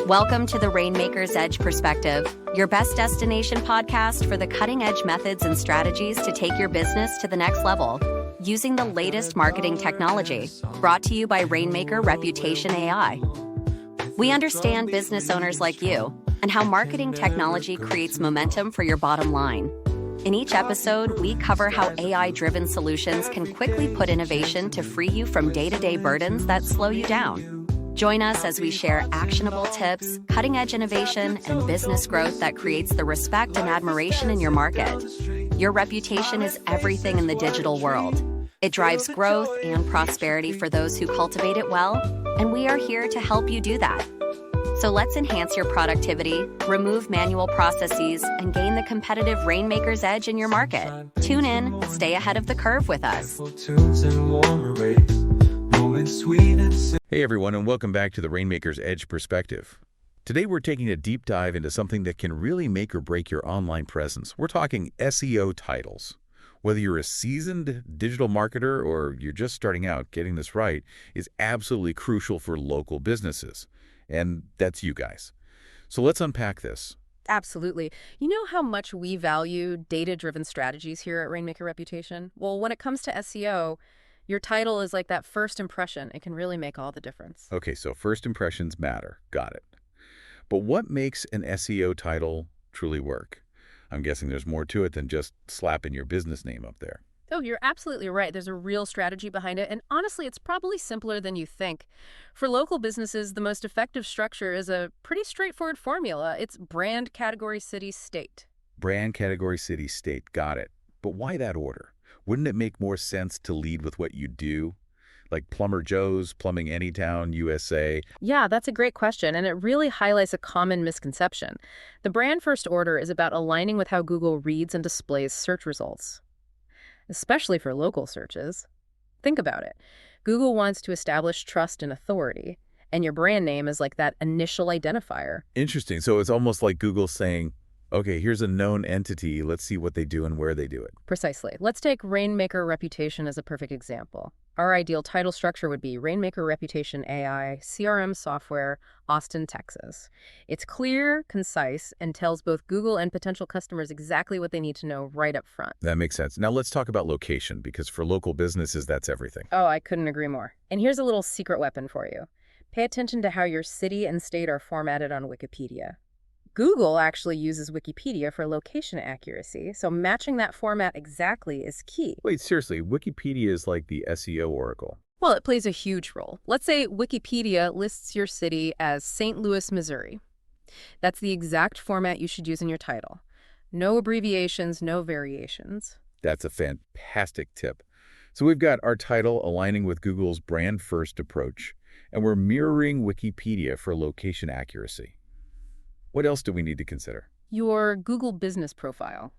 Welcome to the Rainmaker's Edge Perspective, your best destination podcast for the cutting-edge methods and strategies to take your business to the next level, using the latest marketing technology. Brought to you by Rainmaker Reputation AI. We understand business owners like you and how marketing technology creates momentum for your bottom line. In each episode, we cover how AI-driven solutions can quickly put innovation to free you from day-to-day burdens that slow you down. Join us as we share actionable tips, cutting-edge innovation, and business growth that creates the respect and admiration in your market. Your reputation is everything in the digital world. It drives growth and prosperity for those who cultivate it well, and we are here to help you do that. So let's enhance your productivity, remove manual processes, and gain the competitive Rainmaker's edge in your market. Tune in, stay ahead of the curve with us. Hey everyone, and welcome back to the Rainmaker's Edge Perspective. Today we're taking a deep dive into something that can really make or break your online presence. We're talking SEO titles. Whether you're a seasoned digital marketer or you're just starting out, getting this right is absolutely crucial for local businesses. And that's you guys. So let's unpack this. Absolutely. You know how much we value data-driven strategies here at Rainmaker Reputation? Well, when it comes to SEO, your title is like that first impression. It can really make all the difference. Okay, so first impressions matter. Got it. But what makes an SEO title truly work? I'm guessing there's more to it than just slapping your business name up there. Oh, you're absolutely right. There's a real strategy behind it. And honestly, it's probably simpler than you think. For local businesses, the most effective structure is a pretty straightforward formula. It's brand, category, city, state. Brand, category, city, state. Got it. But why that order? Wouldn't it make more sense to lead with what you do? Like Plumber Joe's, Plumbing Anytown, USA? Yeah, that's a great question, and it really highlights a common misconception. The brand first order is about aligning with how Google reads and displays search results, especially for local searches. Think about it. Google wants to establish trust and authority, and your brand name is like that initial identifier. Interesting. So it's almost like Google saying, okay, here's a known entity. Let's see what they do and where they do it. Precisely. Let's take Rainmaker Reputation as a perfect example. Our ideal title structure would be Rainmaker Reputation AI, CRM software, Austin, Texas. It's clear, concise, and tells both Google and potential customers exactly what they need to know right up front. That makes sense. Now let's talk about location, because for local businesses, that's everything. Oh, I couldn't agree more. And here's a little secret weapon for you. Pay attention to how your city and state are formatted on Wikipedia. Google actually uses Wikipedia for location accuracy, so matching that format exactly is key. Wait, seriously, Wikipedia is like the SEO oracle. Well, it plays a huge role. Let's say Wikipedia lists your city as St. Louis, Missouri. That's the exact format you should use in your title. No abbreviations, no variations. That's a fantastic tip. So we've got our title aligning with Google's brand-first approach, and we're mirroring Wikipedia for location accuracy. What else do we need to consider? Your Google Business Profile,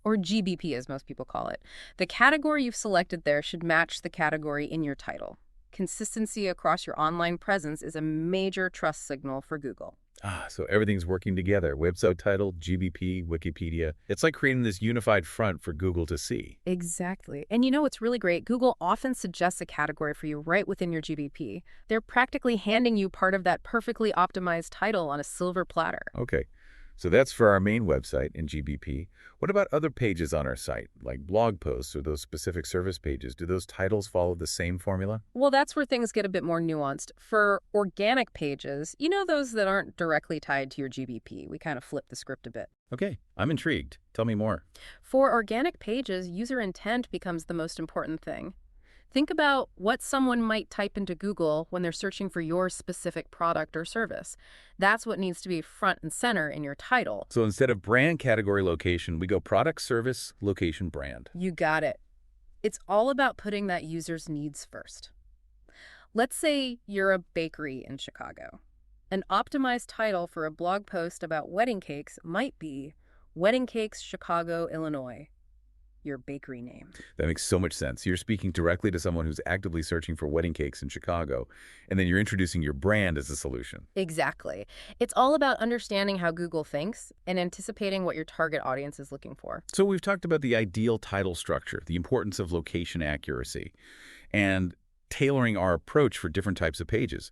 or GBP as most people call it. The category you've selected there should match the category in your title. Consistency across your online presence is a major trust signal for Google. So everything's working together. Website title, GBP, Wikipedia. It's like creating this unified front for Google to see. Exactly. And you know what's really great? Google often suggests a category for you right within your GBP. They're practically handing you part of that perfectly optimized title on a silver platter. Okay. So that's for our main website in GBP. What about other pages on our site, like blog posts or those specific service pages? Do those titles follow the same formula? Well, that's where things get a bit more nuanced. For organic pages, you know, those that aren't directly tied to your GBP, we kind of flip the script a bit. Okay, I'm intrigued. Tell me more. For organic pages, user intent becomes the most important thing. Think about what someone might type into Google when they're searching for your specific product or service. That's what needs to be front and center in your title. So instead of brand, category, location, we go product, service, location, brand. You got it. It's all about putting that user's needs first. Let's say you're a bakery in Chicago. An optimized title for a blog post about wedding cakes might be Wedding Cakes, Chicago, Illinois. Your bakery name. That makes so much sense. You're speaking directly to someone who's actively searching for wedding cakes in Chicago, and then you're introducing your brand as a solution. Exactly. It's all about understanding how Google thinks and anticipating what your target audience is looking for. So we've talked about the ideal title structure, the importance of location accuracy, and tailoring our approach for different types of pages.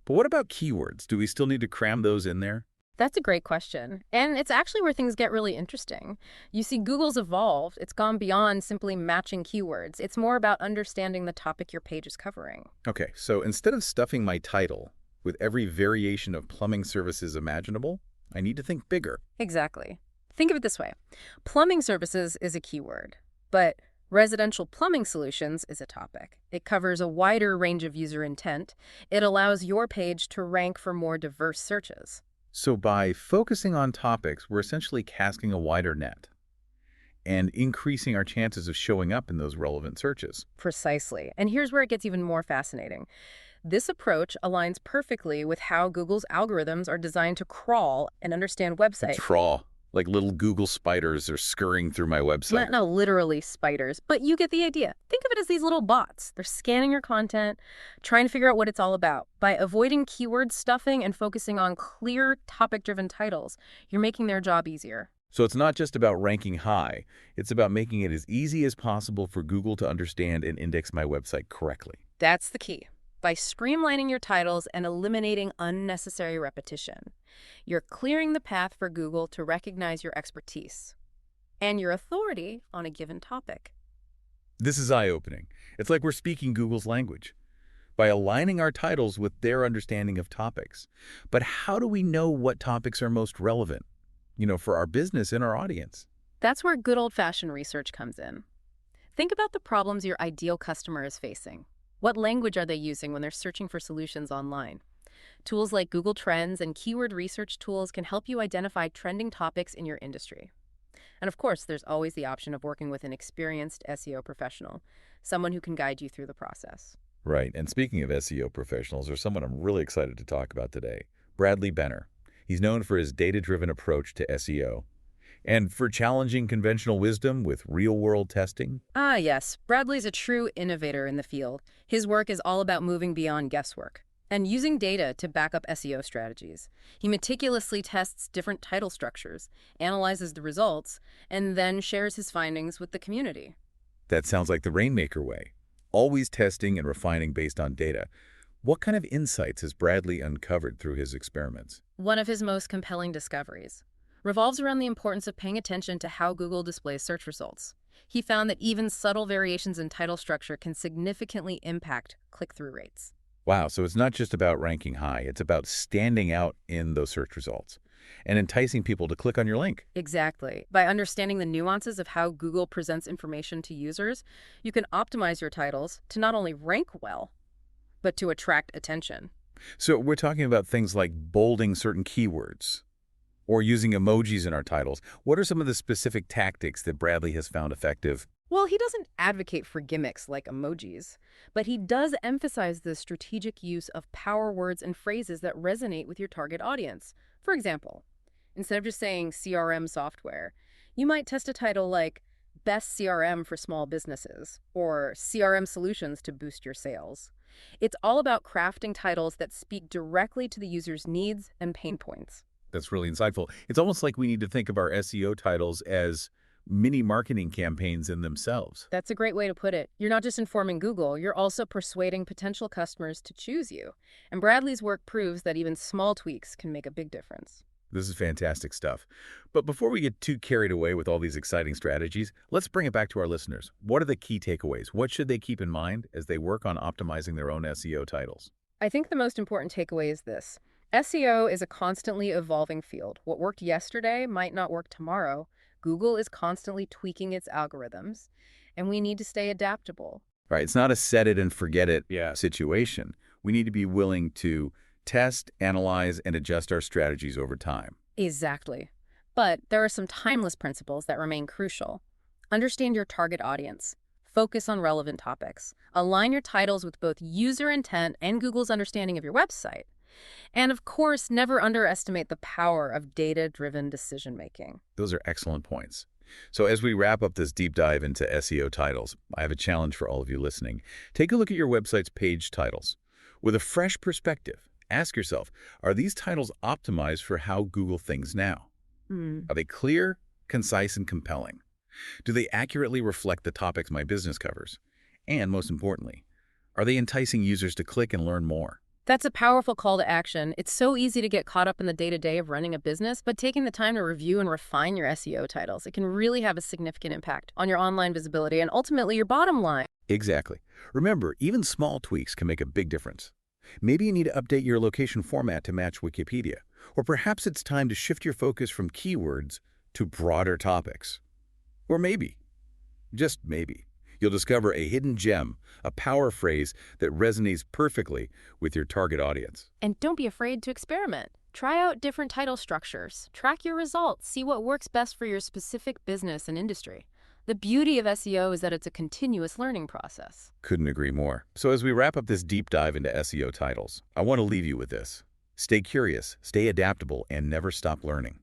But what about keywords? Do we still need to cram those in there? That's a great question. And it's actually where things get really interesting. You see, Google's evolved. It's gone beyond simply matching keywords. It's more about understanding the topic your page is covering. Okay, so instead of stuffing my title with every variation of plumbing services imaginable, I need to think bigger. Exactly. Think of it this way. Plumbing services is a keyword, but residential plumbing solutions is a topic. It covers a wider range of user intent. It allows your page to rank for more diverse searches. So by focusing on topics, we're essentially casting a wider net and increasing our chances of showing up in those relevant searches. Precisely. And here's where it gets even more fascinating. This approach aligns perfectly with how Google's algorithms are designed to crawl and understand websites. Crawl, like little Google spiders are scurrying through my website. Not literally spiders, but you get the idea. Think of it as these little bots. They're scanning your content, trying to figure out what it's all about. By avoiding keyword stuffing and focusing on clear topic-driven titles, you're making their job easier. So it's not just about ranking high, it's about making it as easy as possible for Google to understand and index my website correctly. That's the key. By streamlining your titles and eliminating unnecessary repetition, you're clearing the path for Google to recognize your expertise and your authority on a given topic. This is eye-opening. It's like we're speaking Google's language by aligning our titles with their understanding of topics. But how do we know what topics are most relevant, for our business and our audience? That's where good old-fashioned research comes in. Think about the problems your ideal customer is facing. What language are they using when they're searching for solutions online? Tools like Google Trends and keyword research tools can help you identify trending topics in your industry. And of course, there's always the option of working with an experienced SEO professional, someone who can guide you through the process. Right, and speaking of SEO professionals, there's someone I'm really excited to talk about today, Bradley Benner. He's known for his data-driven approach to SEO and for challenging conventional wisdom with real-world testing. Ah, yes. Bradley's a true innovator in the field. His work is all about moving beyond guesswork and using data to back up SEO strategies. He meticulously tests different title structures, analyzes the results, and then shares his findings with the community. That sounds like the Rainmaker way, always testing and refining based on data. What kind of insights has Bradley uncovered through his experiments? One of his most compelling discoveries revolves around the importance of paying attention to how Google displays search results. He found that even subtle variations in title structure can significantly impact click-through rates. Wow, so it's not just about ranking high, it's about standing out in those search results and enticing people to click on your link. Exactly. By understanding the nuances of how Google presents information to users, you can optimize your titles to not only rank well, but to attract attention. So we're talking about things like bolding certain keywords or using emojis in our titles. What are some of the specific tactics that Bradley has found effective? Well, he doesn't advocate for gimmicks like emojis, but he does emphasize the strategic use of power words and phrases that resonate with your target audience. For example, instead of just saying CRM software, you might test a title like Best CRM for Small Businesses or CRM Solutions to Boost Your Sales. It's all about crafting titles that speak directly to the user's needs and pain points. That's really insightful. It's almost like we need to think of our SEO titles as mini marketing campaigns in themselves. That's a great way to put it. You're not just informing Google, you're also persuading potential customers to choose you. And Bradley's work proves that even small tweaks can make a big difference. This is fantastic stuff. But before we get too carried away with all these exciting strategies, let's bring it back to our listeners. What are the key takeaways? What should they keep in mind as they work on optimizing their own SEO titles? I think the most important takeaway is this. SEO is a constantly evolving field. What worked yesterday might not work tomorrow. Google is constantly tweaking its algorithms, and we need to stay adaptable. Right, it's not a set it and forget it situation. We need to be willing to test, analyze, and adjust our strategies over time. Exactly. But there are some timeless principles that remain crucial. Understand your target audience. Focus on relevant topics. Align your titles with both user intent and Google's understanding of your website. And of course, never underestimate the power of data-driven decision-making. Those are excellent points. So as we wrap up this deep dive into SEO titles, I have a challenge for all of you listening. Take a look at your website's page titles. With a fresh perspective, ask yourself, are these titles optimized for how Google thinks now? Are they clear, concise, and compelling? Do they accurately reflect the topics my business covers? And most importantly, are they enticing users to click and learn more? That's a powerful call to action. It's so easy to get caught up in the day-to-day of running a business, but taking the time to review and refine your SEO titles, it can really have a significant impact on your online visibility and ultimately your bottom line. Exactly. Remember, even small tweaks can make a big difference. Maybe you need to update your location format to match Wikipedia, or perhaps it's time to shift your focus from keywords to broader topics. Or maybe, just maybe, you'll discover a hidden gem, a power phrase that resonates perfectly with your target audience. And don't be afraid to experiment. Try out different title structures, track your results, see what works best for your specific business and industry. The beauty of SEO is that it's a continuous learning process. Couldn't agree more. So as we wrap up this deep dive into SEO titles, I want to leave you with this. Stay curious, stay adaptable, and never stop learning.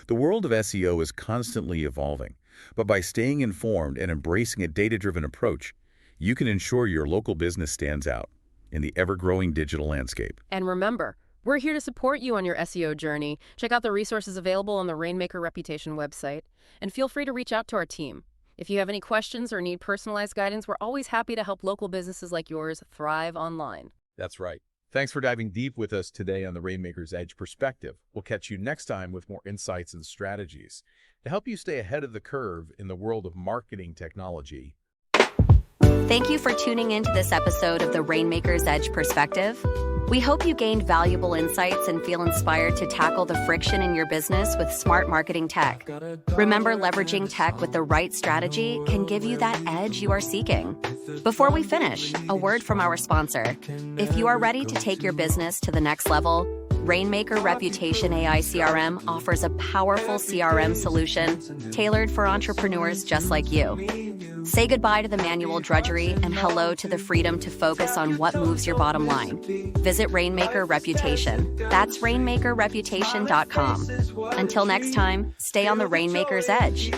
The world of SEO is constantly evolving, but by staying informed and embracing a data-driven approach, you can ensure your local business stands out in the ever-growing digital landscape. And remember, we're here to support you on your SEO journey. Check out the resources available on the Rainmaker Reputation website, and feel free to reach out to our team. If you have any questions or need personalized guidance, we're always happy to help local businesses like yours thrive online. That's right. Thanks for diving deep with us today on the Rainmaker's Edge Perspective. We'll catch you next time with more insights and strategies to help you stay ahead of the curve in the world of marketing technology. Thank you for tuning in to this episode of the Rainmaker's Edge Perspective. We hope you gained valuable insights and feel inspired to tackle the friction in your business with smart marketing tech. Remember, leveraging tech with the right strategy can give you that edge you are seeking. Before we finish, a word from our sponsor. If you are ready to take your business to the next level, Rainmaker Reputation AI CRM offers a powerful CRM solution tailored for entrepreneurs just like you. Say goodbye to the manual drudgery and hello to the freedom to focus on what moves your bottom line. Visit Rainmaker Reputation. That's rainmakerreputation.com. Until next time, stay on the Rainmaker's Edge.